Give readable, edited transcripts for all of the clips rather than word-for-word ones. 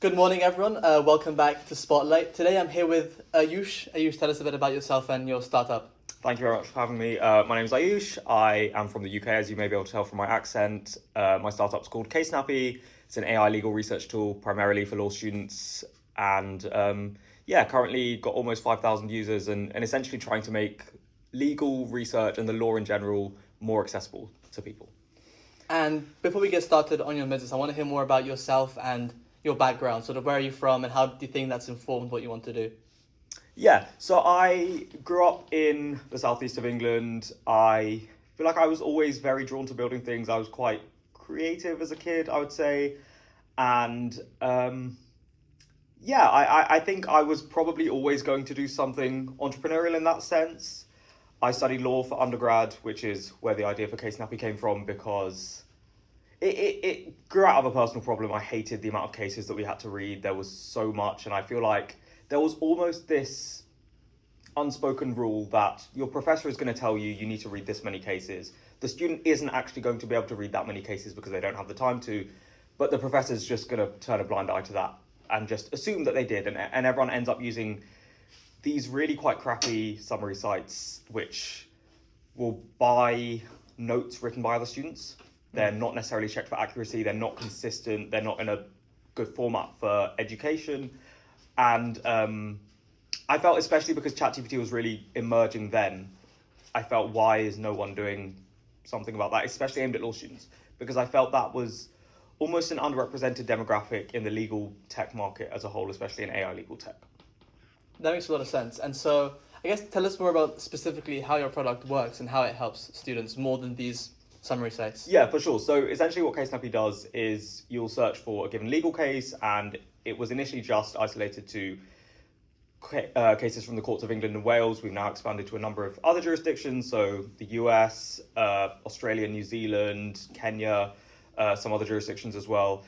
Good morning, everyone. Welcome back to Spotlight. Today I'm here with Ayush. Ayush, tell us a bit about yourself and your startup. Thank you very much for having me. My name is Ayush. I am from the UK, as you may be able to tell from my accent. My startup's called CaseSnappy. It's an AI legal research tool primarily for law students. And currently got almost 5,000 users and essentially trying to make legal research and the law in general more accessible to people. And before we get started on your business, I want to hear more about yourself and your background. Sort of where are you from and how do you think that's informed what you want to do? Yeah, so I grew up in the southeast of England. I feel like I was always very drawn to building things. I was quite creative as a kid, I would say. And I think I was probably always going to do something entrepreneurial in that sense. I studied law for undergrad, which is where the idea for CaseSnappy came from because it grew out of a personal problem. I hated the amount of cases that we had to read. There was so much, and I feel like there was almost this unspoken rule that your professor is going to tell you you need to read this many cases. The student isn't actually going to be able to read that many cases because they don't have the time to, but the professor's just going to turn a blind eye to that and just assume that they did, and everyone ends up using these really quite crappy summary sites which will buy notes written by other students. They're not necessarily checked for accuracy, they're not consistent, they're not in a good format for education. And I felt, especially because ChatGPT was really emerging then, I felt, why is no one doing something about that, especially aimed at law students? Because I felt that was almost an underrepresented demographic in the legal tech market as a whole, especially in AI legal tech. That makes a lot of sense. And so I guess tell us more about specifically how your product works and how it helps students more than these summary sites. Yeah, for sure. So essentially what CaseSnappy does is you'll search for a given legal case, and it was initially just isolated to cases from the courts of England and Wales. We've now expanded to a number of other jurisdictions, so the US, Australia, New Zealand, Kenya, some other jurisdictions as well.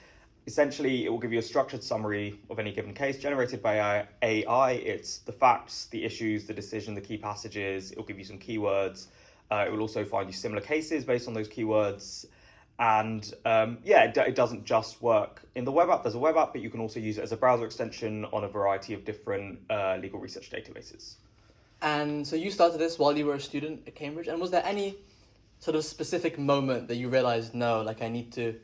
Essentially, it will give you a structured summary of any given case generated by AI. It's the facts, the issues, the decision, the key passages. It will give you some keywords. It will also find you similar cases based on those keywords. And it doesn't just work in the web app. There's a web app, but you can also use it as a browser extension on a variety of different legal research databases. And so you started this while you were a student at Cambridge. And was there any sort of specific moment that you realized, no, like I need to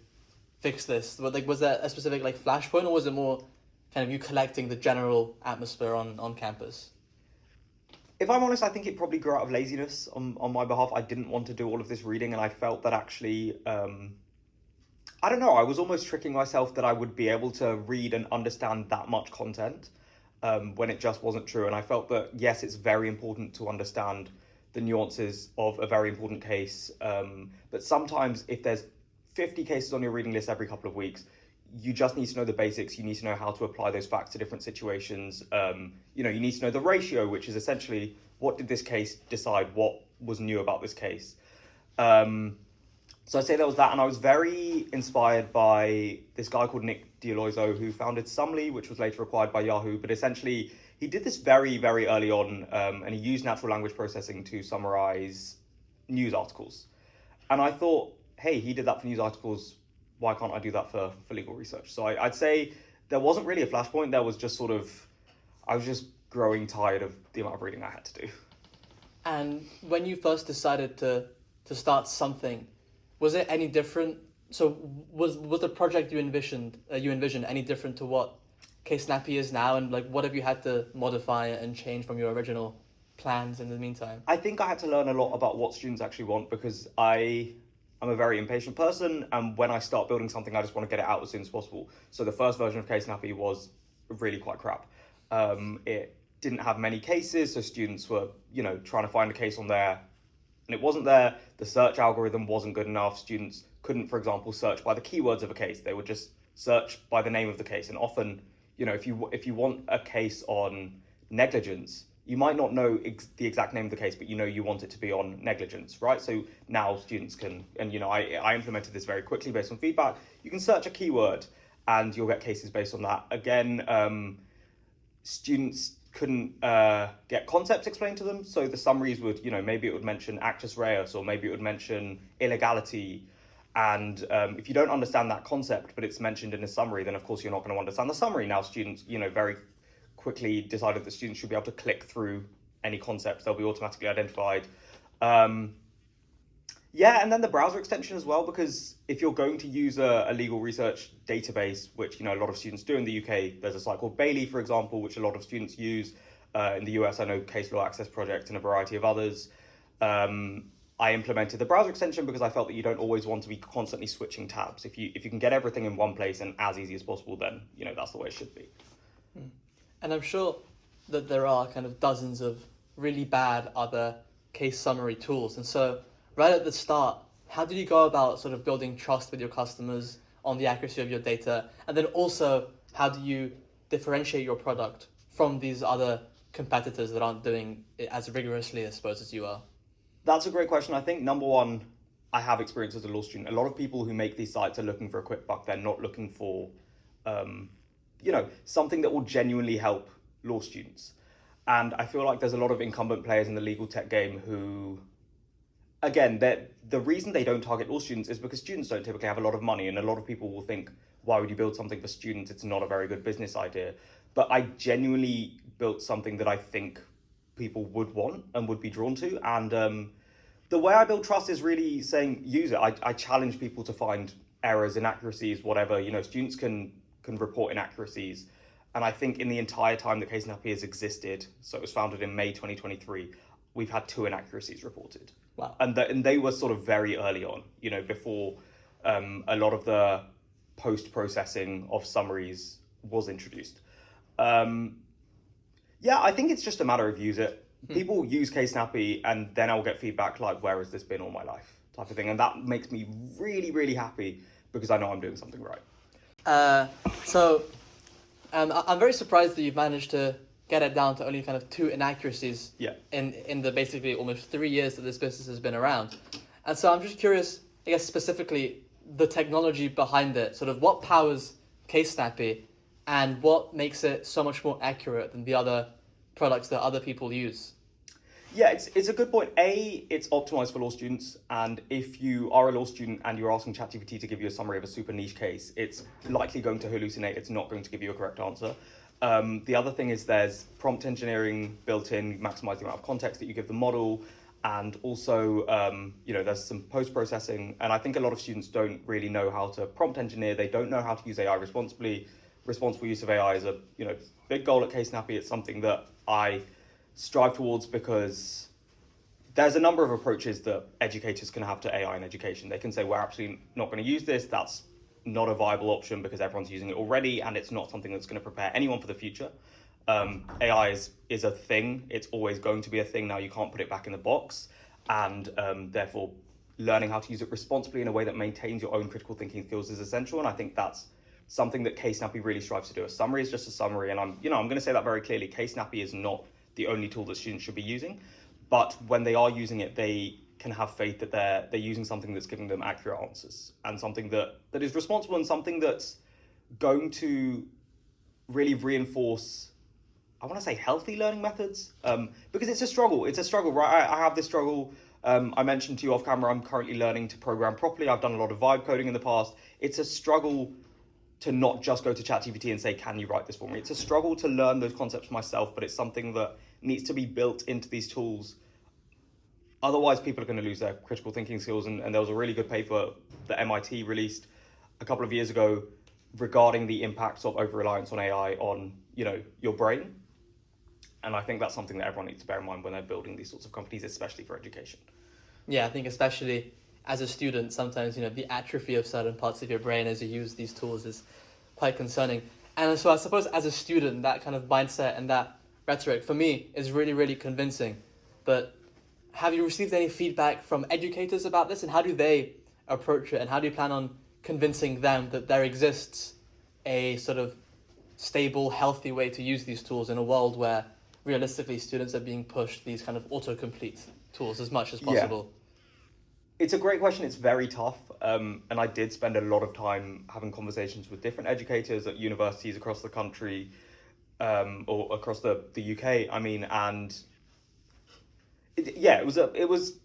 fix this? Was there a specific flashpoint, or was it more kind of you collecting the general atmosphere on campus? If I'm honest, I think it probably grew out of laziness on my behalf. I didn't want to do all of this reading, and I felt that actually, I don't know, I was almost tricking myself that I would be able to read and understand that much content when it just wasn't true. And I felt that, yes, it's very important to understand the nuances of a very important case. But sometimes if there's 50 cases on your reading list every couple of weeks, you just need to know the basics. You need to know how to apply those facts to different situations. You need to know the ratio, which is essentially what did this case decide? What was new about this case? So I'd say there was that, and I was very inspired by this guy called Nick D'Aloiso, who founded Sumly, which was later acquired by Yahoo. But essentially, he did this very, very early on, and he used natural language processing to summarize news articles. And I thought, hey, he did that for news articles. Why can't I do that for legal research? So I'd say there wasn't really a flashpoint. There was just I was just growing tired of the amount of reading I had to do. And when you first decided to start something, was it any different? So was the project you envisioned any different to what CaseSnappy is now? And what have you had to modify and change from your original plans in the meantime? I think I had to learn a lot about what students actually want, because I'm a very impatient person, and when I start building something, I just want to get it out as soon as possible. So the first version of CaseSnappy was really quite crap. It didn't have many cases, so students were, trying to find a case on there, and it wasn't there. The search algorithm wasn't good enough. Students couldn't, for example, search by the keywords of a case. They would just search by the name of the case, and often, if you want a case on negligence, you might not know the exact name of the case, but you want it to be on negligence, right? So now students can, and I implemented this very quickly based on feedback. You can search a keyword and you'll get cases based on that. Again, students couldn't get concepts explained to them. So the summaries would, maybe it would mention actus reus, or maybe it would mention illegality. And if you don't understand that concept, but it's mentioned in a summary, then of course you're not going to understand the summary. Now students, very quickly decided that students should be able to click through any concepts. They'll be automatically identified. And then the browser extension as well, because if you're going to use a legal research database, which, a lot of students do in the UK, there's a site called Bailey, for example, which a lot of students use. In the US, I know Case Law Access Project and a variety of others. I implemented the browser extension because I felt that you don't always want to be constantly switching tabs. If you can get everything in one place and as easy as possible, then, that's the way it should be. And I'm sure that there are kind of dozens of really bad other case summary tools. And so right at the start, how did you go about sort of building trust with your customers on the accuracy of your data? And then also, how do you differentiate your product from these other competitors that aren't doing it as rigorously, I suppose, as you are? That's a great question. I think, number one, I have experience as a law student. A lot of people who make these sites are looking for a quick buck. They're not looking for, something that will genuinely help law students. And I feel like there's a lot of incumbent players in the legal tech game who, again, the reason they don't target law students is because students don't typically have a lot of money. And a lot of people will think, why would you build something for students? It's not a very good business idea. But I genuinely built something that I think people would want and would be drawn to. And the way I build trust is really saying, use it. I challenge people to find errors, inaccuracies, whatever. Students can report inaccuracies. And I think in the entire time that CaseSnappy has existed, so it was founded in May 2023, we've had 2 inaccuracies reported. Wow. And they were sort of very early on, before a lot of the post-processing of summaries was introduced. I think it's just a matter of use it. People use CaseSnappy and then I'll get feedback like, where has this been all my life type of thing. And that makes me really, really happy because I know I'm doing something right. I'm very surprised that you've managed to get it down to only kind of 2 inaccuracies in the basically almost 3 years that this business has been around. And so I'm just curious, I guess specifically the technology behind it, sort of what powers CaseSnappy and what makes it so much more accurate than the other products that other people use? Yeah, it's a good point. It's optimized for law students, and if you are a law student and you're asking ChatGPT to give you a summary of a super niche case, it's likely going to hallucinate. It's not going to give you a correct answer. The other thing is there's prompt engineering built in, maximize the amount of context that you give the model, and also there's some post-processing, and I think a lot of students don't really know how to prompt engineer. They don't know how to use AI responsibly. Responsible use of AI is a big goal at CaseSnappy. It's something that I strive towards because there's a number of approaches that educators can have to AI in education. They can say, we're absolutely not going to use this. That's not a viable option because everyone's using it already, and it's not something that's going to prepare anyone for the future. AI is a thing. It's always going to be a thing now. You can't put it back in the box. And therefore, learning how to use it responsibly in a way that maintains your own critical thinking skills is essential. And I think that's something that CaseSnappy really strives to do. A summary is just a summary. And I'm going to say that very clearly. CaseSnappy is not the only tool that students should be using. But when they are using it, they can have faith that they're using something that's giving them accurate answers and something that is responsible and something that's going to really reinforce, I want to say, healthy learning methods, because it's a struggle. It's a struggle, right? I have this struggle. I mentioned to you off camera, I'm currently learning to program properly. I've done a lot of vibe coding in the past. It's a struggle to not just go to ChatGPT and say, can you write this for me? It's a struggle to learn those concepts myself, but it's something that needs to be built into these tools. Otherwise, people are going to lose their critical thinking skills. And there was a really good paper that MIT released a couple of years ago regarding the impacts of over-reliance on AI on, your brain. And I think that's something that everyone needs to bear in mind when they're building these sorts of companies, especially for education. Yeah, I think especially as a student, sometimes, the atrophy of certain parts of your brain as you use these tools is quite concerning. And so I suppose as a student, that kind of mindset and that rhetoric, for me, is really, really convincing. But have you received any feedback from educators about this, and how do they approach it, and how do you plan on convincing them that there exists a sort of stable, healthy way to use these tools in a world where realistically students are being pushed these kind of autocomplete tools as much as possible? It's a great question. It's very tough. And I did spend a lot of time having conversations with different educators at universities across the country, or across the UK. I mean, and it was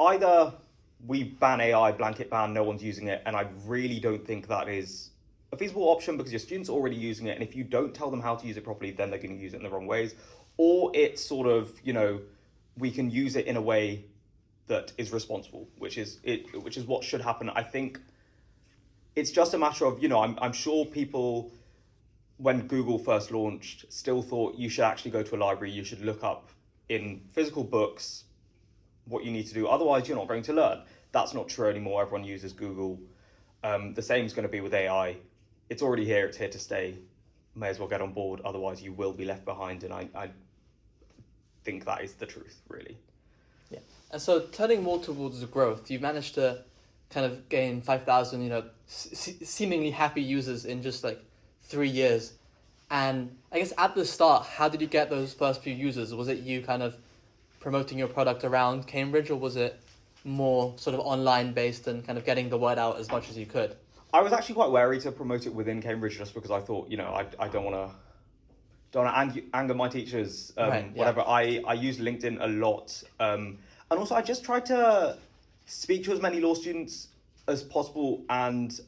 either we ban AI, blanket ban, no one's using it, and I really don't think that is a feasible option because your students are already using it, and if you don't tell them how to use it properly, then they're going to use it in the wrong ways. Or it's sort of, we can use it in a way that is responsible, which is what should happen. I think it's just a matter of, I'm sure people, when Google first launched, still thought you should actually go to a library, you should look up in physical books what you need to do, otherwise you're not going to learn. That's not true anymore. Everyone uses Google. The same is going to be with AI. It's already here, it's here to stay. May as well get on board, otherwise you will be left behind, and I think that is the truth, really. Yeah. And so turning more towards growth, you've managed to kind of gain 5,000, seemingly happy users in just like 3 years. And I guess at the start, how did you get those first few users? Was it you kind of promoting your product around Cambridge, or was it more sort of online based and kind of getting the word out as much as you could? I was actually quite wary to promote it within Cambridge just because I thought, I don't want to anger my teachers, whatever. I use LinkedIn a lot. And also I just tried to speak to as many law students as possible and,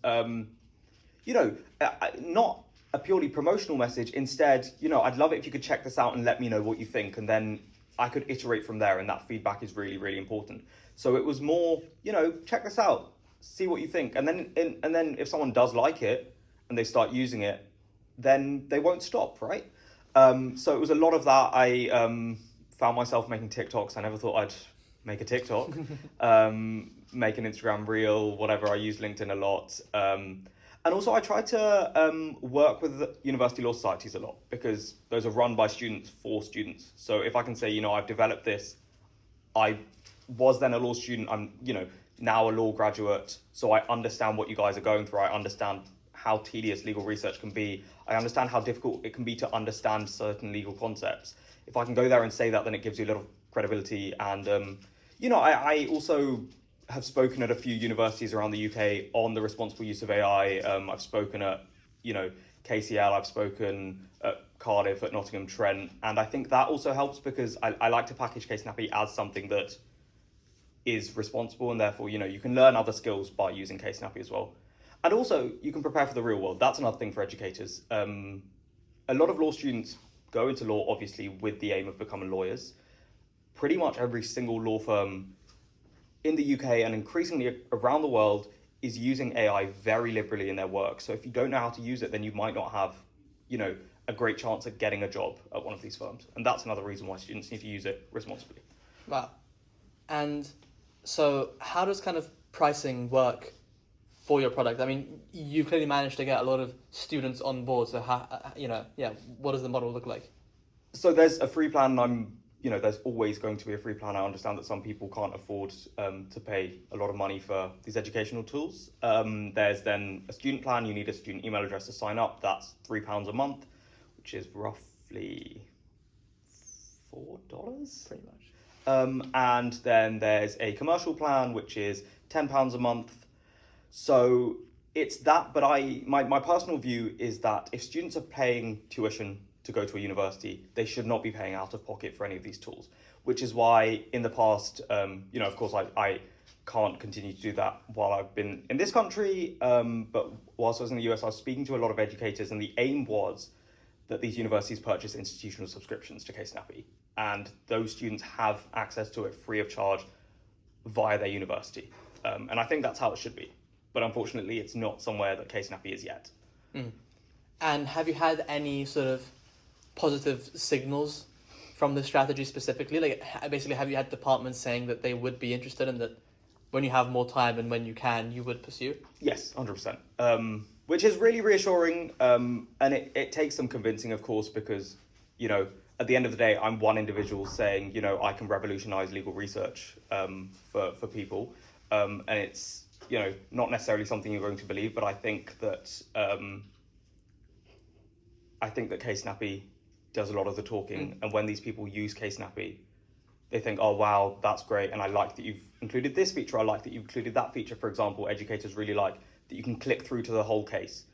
not a purely promotional message. Instead, I'd love it if you could check this out and let me know what you think. And then I could iterate from there. And that feedback is really, really important. So it was more, check this out, see what you think. And then if someone does like it and they start using it, then they won't stop, right? So it was a lot of that. I found myself making TikToks. I never thought I'd make a TikTok, make an Instagram reel, whatever. I use LinkedIn a lot. And also I tried to work with university law societies a lot because those are run by students for students. So if I can say, I've developed this, I was then a law student, I'm, now a law graduate, so I understand what you guys are going through. I understand how tedious legal research can be. I understand how difficult it can be to understand certain legal concepts. If I can go there and say that, then it gives you a lot of credibility. And, I also have spoken at a few universities around the UK on the responsible use of AI. I've spoken at, KCL, I've spoken at Cardiff, at Nottingham Trent. And I think that also helps because I like to package CaseSnappy as something that is responsible, and therefore, you can learn other skills by using CaseSnappy as well. And also, you can prepare for the real world. That's another thing for educators. A lot of law students go into law, obviously, with the aim of becoming lawyers. Pretty much every single law firm in the UK and increasingly around the world is using AI very liberally in their work. So if you don't know how to use it, then you might not have, a great chance at getting a job at one of these firms. And that's another reason why students need to use it responsibly. Wow. And so how does kind of pricing work for your product? I mean, you clearly managed to get a lot of students on board. So how, what does the model look like? So there's a free plan. There's always going to be a free plan. I understand that some people can't afford to pay a lot of money for these educational tools. There's then a student plan. You need a student email address to sign up. That's £3 a month, which is roughly $4. Pretty much. And then there's a commercial plan, which is £10 a month. So it's that, but my personal view is that if students are paying tuition to go to a university, they should not be paying out of pocket for any of these tools, which is why in the past, of course, I can't continue to do that while I've been in this country, but whilst I was in the US, I was speaking to a lot of educators, and the aim was that these universities purchase institutional subscriptions to CaseSnappy, and those students have access to it free of charge via their university. And I think that's how it should be. But unfortunately, it's not somewhere that CaseSnappy is yet. Mm. And have you had any sort of positive signals from this strategy specifically? Like, basically, have you had departments saying that they would be interested and that when you have more time and when you can, you would pursue? Yes, 100%. Which is really reassuring. And it takes some convincing, of course, because, at the end of the day, I'm one individual saying, I can revolutionize legal research for people. And it's, not necessarily something you're going to believe, but I think that CaseSnappy does a lot of the talking. And when these people use CaseSnappy, they think, oh, wow, that's great. And I like that you've included this feature. I like that you've included that feature. For example, educators really like that you can click through to the whole case,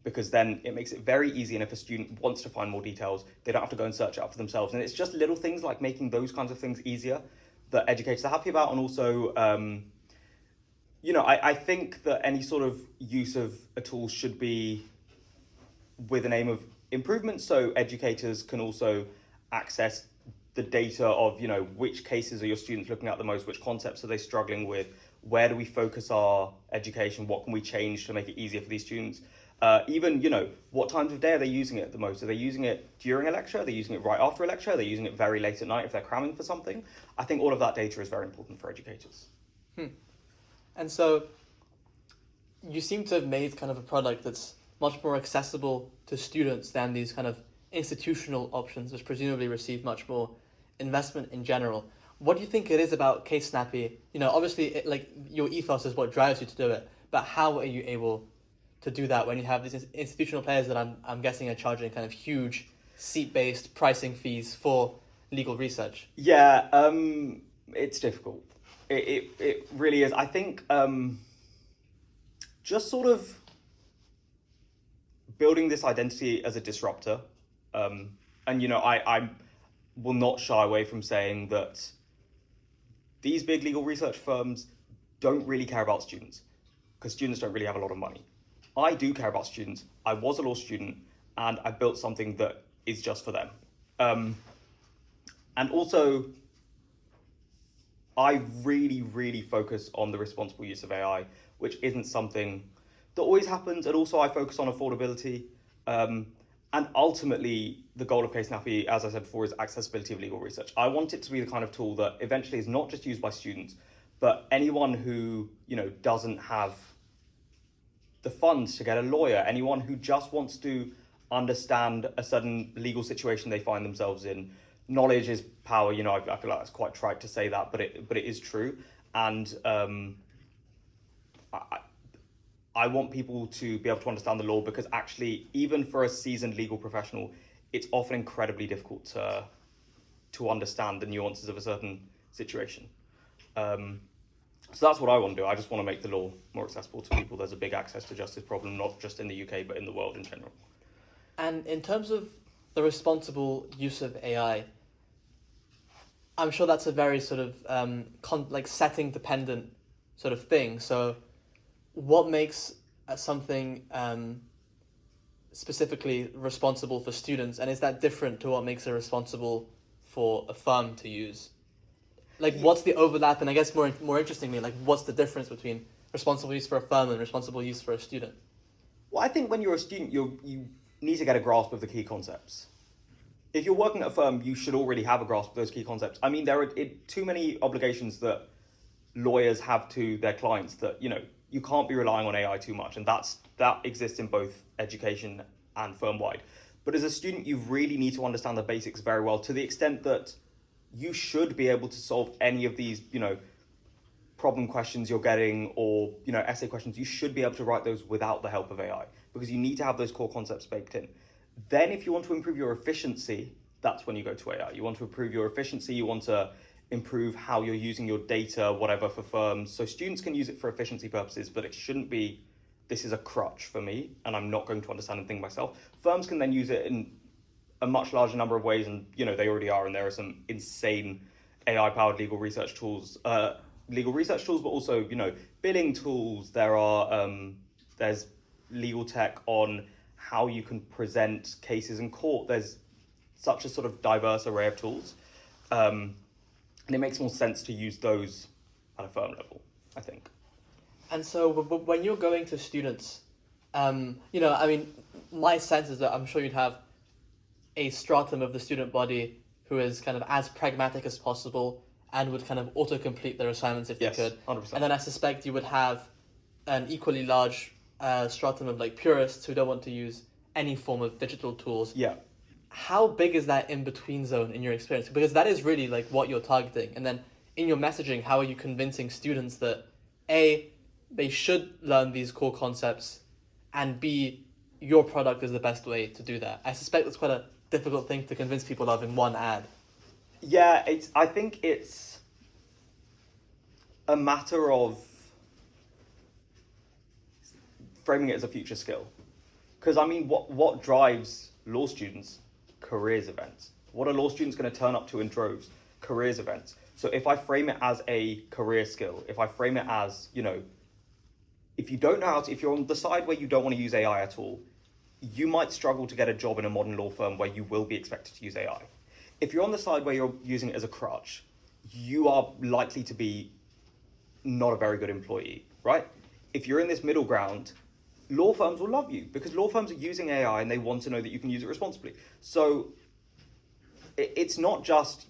because then it makes it very easy. And if a student wants to find more details, they don't have to go and search it up for themselves. And it's just little things like making those kinds of things easier that educators are happy about. And also, I think that any sort of use of a tool should be with an aim of improvement, so educators can also access the data of, which cases are your students looking at the most, which concepts are they struggling with, where do we focus our education, what can we change to make it easier for these students. Even, what times of day are they using it the most? Are they using it during a lecture? Are they using it right after a lecture? Are they using it very late at night if they're cramming for something? I think all of that data is very important for educators. And so you seem to have made kind of a product that's much more accessible to students than these kind of institutional options, which presumably receive much more investment in general. What do you think it is about CaseSnappy? Obviously, your ethos is what drives you to do it, but how are you able to do that when you have these institutional players that I'm guessing are charging kind of huge seat-based pricing fees for legal research? Yeah, it's difficult. It really is. I think just sort of building this identity as a disruptor, and I will not shy away from saying that these big legal research firms don't really care about students because students don't really have a lot of money. I do care about students. I was a law student and I built something that is just for them. And also, I really, really focus on the responsible use of AI, which isn't something that always happens. And also I focus on affordability. And ultimately, the goal of CaseSnappy, as I said before, is accessibility of legal research. I want it to be the kind of tool that eventually is not just used by students, but anyone who, doesn't have the funds to get a lawyer, anyone who just wants to understand a certain legal situation they find themselves in. Knowledge is power. I feel like that's quite trite to say that, but it is true. And I want people to be able to understand the law because actually, even for a seasoned legal professional, it's often incredibly difficult to understand the nuances of a certain situation. So that's what I want to do. I just want to make the law more accessible to people. There's a big access to justice problem, not just in the UK, but in the world in general. And in terms of the responsible use of AI, I'm sure that's a very sort of setting dependent sort of thing. So what makes something specifically responsible for students, and is that different to what makes it responsible for a firm to use? What's the overlap, and I guess more interestingly, what's the difference between responsible use for a firm and responsible use for a student? Well, I think when you're a student, you need to get a grasp of the key concepts. If you're working at a firm, you should already have a grasp of those key concepts. I mean, there are too many obligations that lawyers have to their clients that, you can't be relying on AI too much. And that exists in both education and firm-wide. But as a student, you really need to understand the basics very well to the extent that you should be able to solve any of these, problem questions you're getting or, essay questions. You should be able to write those without the help of AI because you need to have those core concepts baked in. Then if you want to improve your efficiency, that's when you go to AI. You want to improve your efficiency, you want to improve how you're using your data, whatever, for firms. So students can use it for efficiency purposes, but it shouldn't be, this is a crutch for me and I'm not going to understand anything myself. Firms can then use it in a much larger number of ways, and they already are, and there are some insane AI-powered legal research tools, but also billing tools. There's legal tech on how you can present cases in court. There's such a sort of diverse array of tools, and it makes more sense to use those at a firm level, I think. And so when you're going to students, my sense is that I'm sure you'd have a stratum of the student body who is kind of as pragmatic as possible and would kind of autocomplete their assignments if they could. 100%. And then I suspect you would have an equally large stratum of purists who don't want to use any form of digital tools. Yeah. How big is that in-between zone in your experience? Because that is really what you're targeting. And then in your messaging, how are you convincing students that A, they should learn these core concepts, and B, your product is the best way to do that? I suspect that's quite a difficult thing to convince people of in one ad. Yeah, I think it's a matter of framing it as a future skill. Because what drives law students? Careers events. What are law students going to turn up to in droves? Careers events. So if I frame it as a career skill, if I frame it as, if you don't know how to, if you're on the side where you don't want to use AI at all, you might struggle to get a job in a modern law firm where you will be expected to use AI. If you're on the side where you're using it as a crutch, you are likely to be not a very good employee, right? If you're in this middle ground, law firms will love you because law firms are using AI and they want to know that you can use it responsibly. So it's not just,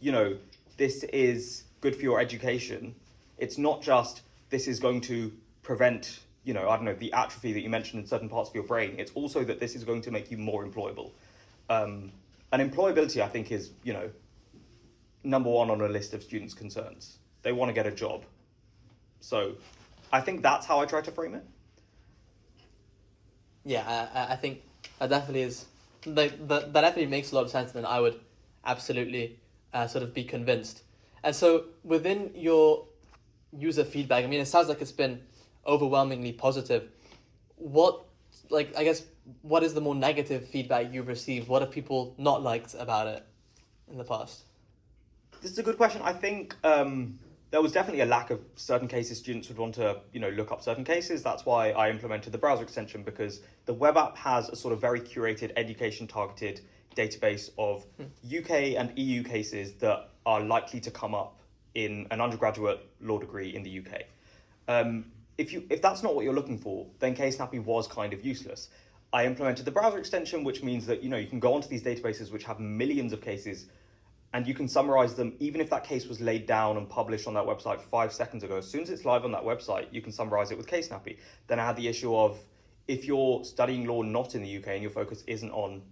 this is good for your education. It's not just this is going to prevent, the atrophy that you mentioned in certain parts of your brain. It's also that this is going to make you more employable. And employability, I think, is, number one on a list of students' concerns. They want to get a job. So I think that's how I try to frame it. Yeah, I think that definitely is, that definitely makes a lot of sense, and I would absolutely sort of be convinced. And so within your user feedback, I mean, it sounds like it's been overwhelmingly positive. What is the more negative feedback you've received? What have people not liked about it in the past? This is a good question. I think there was definitely a lack of certain cases. Students would want to, look up certain cases. That's why I implemented the browser extension, because the web app has a sort of very curated education-targeted database of UK and EU cases that are likely to come up in an undergraduate law degree in the UK. If that's not what you're looking for, then CaseSnappy was kind of useless. I implemented the browser extension, which means that, you can go onto these databases which have millions of cases, and you can summarize them. Even if that case was laid down and published on that website 5 seconds ago, as soon as it's live on that website, you can summarize it with CaseSnappy. Then I had the issue of, if you're studying law not in the UK and your focus isn't on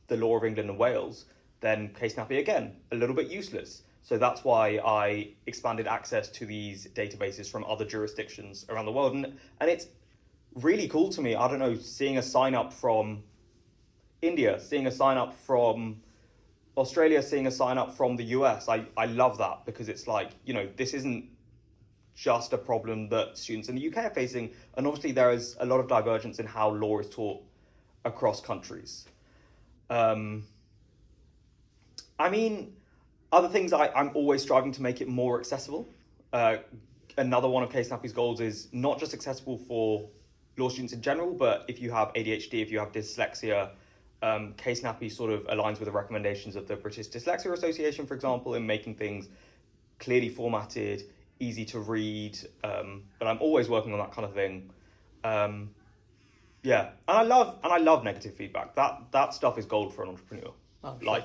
the law of England and Wales, then CaseSnappy, again, a little bit useless. So that's why I expanded access to these databases from other jurisdictions around the world. And it's really cool to me, I don't know, seeing a sign up from India, seeing a sign up from Australia, seeing a sign up from the US. I love that, because it's like, this isn't just a problem that students in the UK are facing. And obviously there is a lot of divergence in how law is taught across countries. Other things, I'm always striving to make it more accessible. Another one of CaseSnappy's goals is not just accessible for law students in general, but if you have ADHD, if you have dyslexia, CaseSnappy sort of aligns with the recommendations of the British Dyslexia Association, for example, in making things clearly formatted, easy to read. But I'm always working on that kind of thing. And I love negative feedback. That stuff is gold for an entrepreneur. Oh, sure.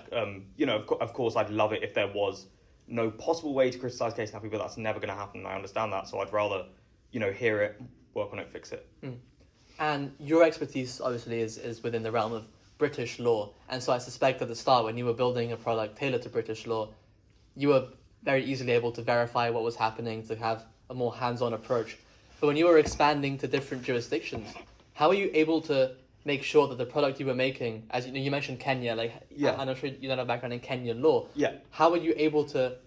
Of course, I'd love it if there was no possible way to criticize CaseSnappy, but that's never going to happen. I understand that, so I'd rather, hear it, work on it, fix it. And your expertise, obviously, is within the realm of British law. And so I suspect at the start, when you were building a product tailored to British law, you were very easily able to verify what was happening, to have a more hands-on approach. But when you were expanding to different jurisdictions, how are you able to make sure that the product you were making, as you mentioned Kenya, I'm sure you don't have a background in Kenyan law. Yeah. How were you able to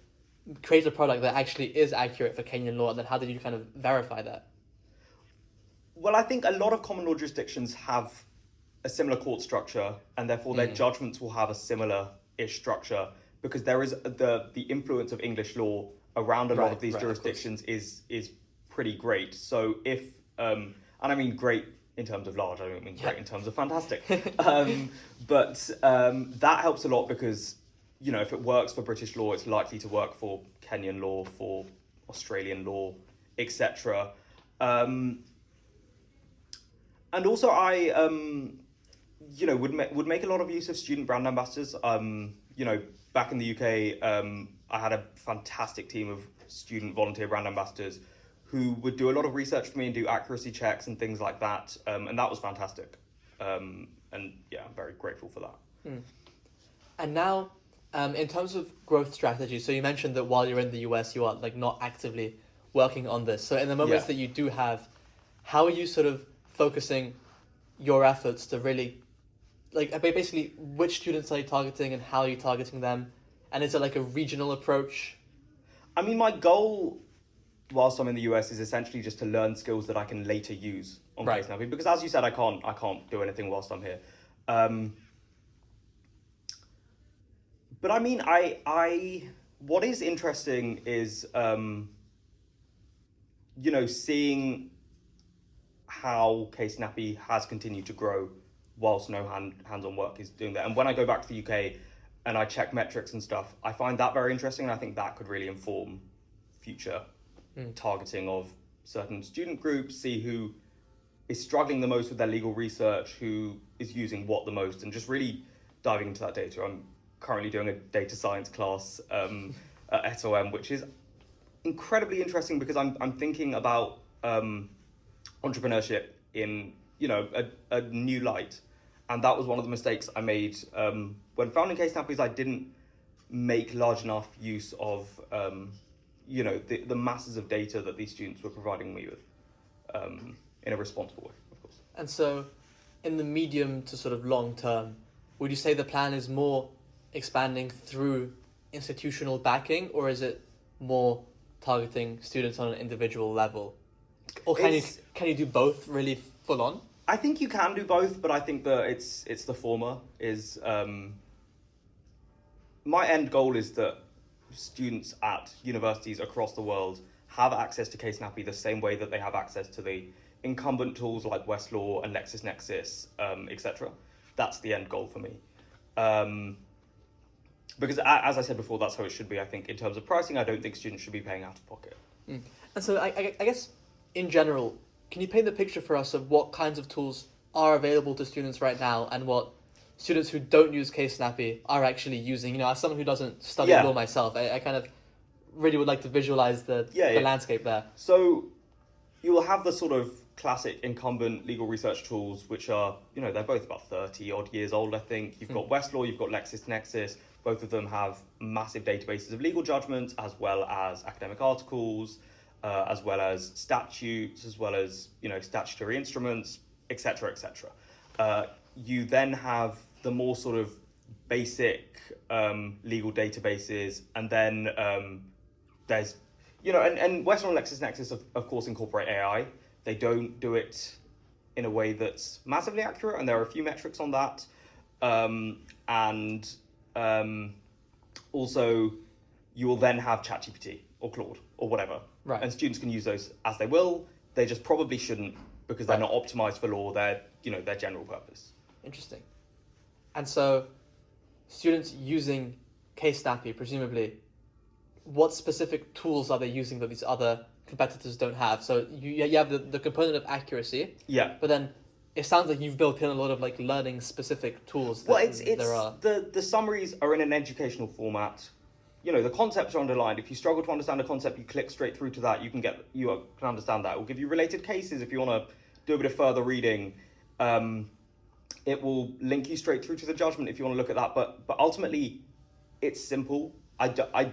create a product that actually is accurate for Kenyan law, and then how did you kind of verify that? Well, I think a lot of common law jurisdictions have a similar court structure, and therefore their judgments will have a similar-ish structure, because there is the influence of English law around a lot of these jurisdictions is pretty great. So if, and I mean great in terms of large, I don't mean great in terms of fantastic. But that helps a lot, because, if it works for British law, it's likely to work for Kenyan law, for Australian law, etc. And also I, would make a lot of use of student brand ambassadors. Back in the UK, I had a fantastic team of student volunteer brand ambassadors who would do a lot of research for me and do accuracy checks and things like that. And that was fantastic. And yeah, I'm very grateful for that. And now, in terms of growth strategy, so you mentioned that while you're in the US, you are not actively working on this. So in the moments that you do have, how are you sort of focusing your efforts to really, basically, which students are you targeting and how are you targeting them? And is it a regional approach? I mean, my goal whilst I'm in the US is essentially just to learn skills that I can later use on CaseSnappy, because as you said, I can't do anything whilst I'm here. But I mean, what is interesting is, seeing how CaseSnappy has continued to grow whilst no hands-on work is doing that. And when I go back to the UK and I check metrics and stuff, I find that very interesting, and I think that could really inform future targeting of certain student groups, see who is struggling the most with their legal research, who is using what the most, and just really diving into that data. I'm currently doing a data science class at SOM, which is incredibly interesting because I'm thinking about entrepreneurship in a new light, and that was one of the mistakes I made when founding CaseSnappy. Is I didn't make large enough use of the masses of data that these students were providing me with in a responsible way, of course. And so, in the medium to sort of long term, would you say the plan is more expanding through institutional backing, or is it more targeting students on an individual level? Or can you do both really full on? I think you can do both, but I think that it's the former. Is my end goal is that students at universities across the world have access to CaseSnappy the same way that they have access to the incumbent tools like Westlaw and LexisNexis, etc. That's the end goal for me. Because as I said before, that's how it should be. I think in terms of pricing, I don't think students should be paying out of pocket. And so I guess in general, can you paint the picture for us of what kinds of tools are available to students right now and what students who don't use CaseSnappy are actually using? As someone who doesn't study law myself, I kind of really would like to visualize the landscape there. So you will have the sort of classic incumbent legal research tools, which are, they're both about 30 odd years old, I think. You've got Westlaw, you've got LexisNexis. Both of them have massive databases of legal judgments, as well as academic articles, as well as statutes, as well as, statutory instruments, etc., etc. You then have the more sort of basic legal databases, and then there's, and Westlaw and LexisNexis, of course, incorporate AI. They don't do it in a way that's massively accurate, and there are a few metrics on that. Also, you will then have ChatGPT or Claude or whatever. Right. And students can use those as they will. They just probably shouldn't, because they're not optimized for law. They're, their general purpose. Interesting. And so, students using CaseSnappy, presumably, what specific tools are they using that these other competitors don't have? So you have the component of accuracy. Yeah. But then it sounds like you've built in a lot of like learning specific tools. The summaries are in an educational format. The concepts are underlined. If you struggle to understand a concept, you click straight through to that. You can understand that. It will give you related cases if you want to do a bit of further reading. It will link you straight through to the judgment if you want to look at that. But ultimately, it's simple. I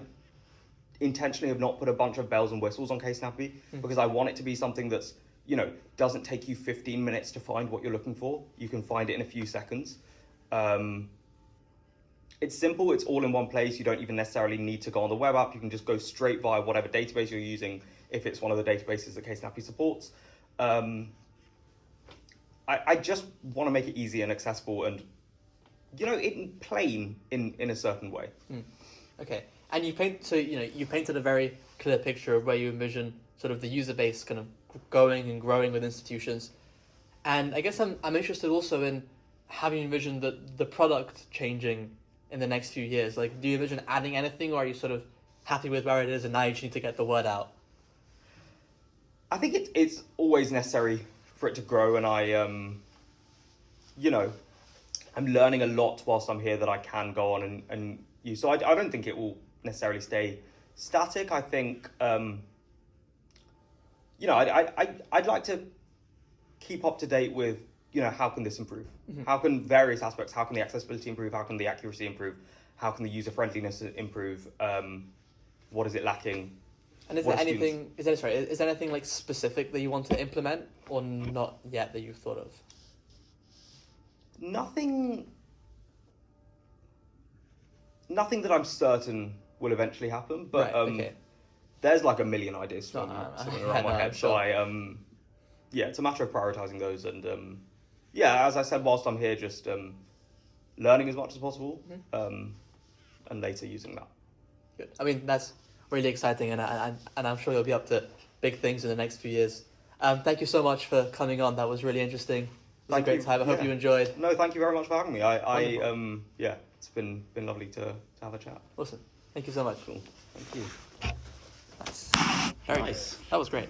intentionally have not put a bunch of bells and whistles on CaseSnappy because I want it to be something that's, doesn't take you 15 minutes to find what you're looking for. You can find it in a few seconds. It's simple. It's all in one place. You don't even necessarily need to go on the web app. You can just go straight via whatever database you're using, if it's one of the databases that CaseSnappy supports. I just want to make it easy and accessible and, it plain in a certain way. Okay. And you painted a very clear picture of where you envision sort of the user base kind of going and growing with institutions. And I guess I'm interested also in how you envision the product changing in the next few years. Like, do you envision adding anything, or are you sort of happy with where it is and now you just need to get the word out? I think it's always necessary for it to grow, and I'm learning a lot whilst I'm here that I can go on and use. So I don't think it will necessarily stay static. I think, I'd like to keep up to date with, how can this improve? How can various aspects, how can the accessibility improve? How can the accuracy improve? How can the user friendliness improve? What is it lacking? And is there anything like specific that you want to implement, or not yet that you've thought of? Nothing that I'm certain will eventually happen, but there's like a million ideas swimming around my head. So it's a matter of prioritizing those, and as I said, whilst I'm here, just learning as much as possible, and later using that. Good. I mean, that's really exciting, and I'm sure you'll be up to big things in the next few years. Thank you so much for coming on. That was really interesting. It was a Thank great you. time. I hope Yeah. you enjoyed. No, thank you very much for having me. Wonderful. Yeah, it's been lovely to have a chat. Awesome. Thank you so much. Cool. Thank you. Nice. Very Nice. good. That was great.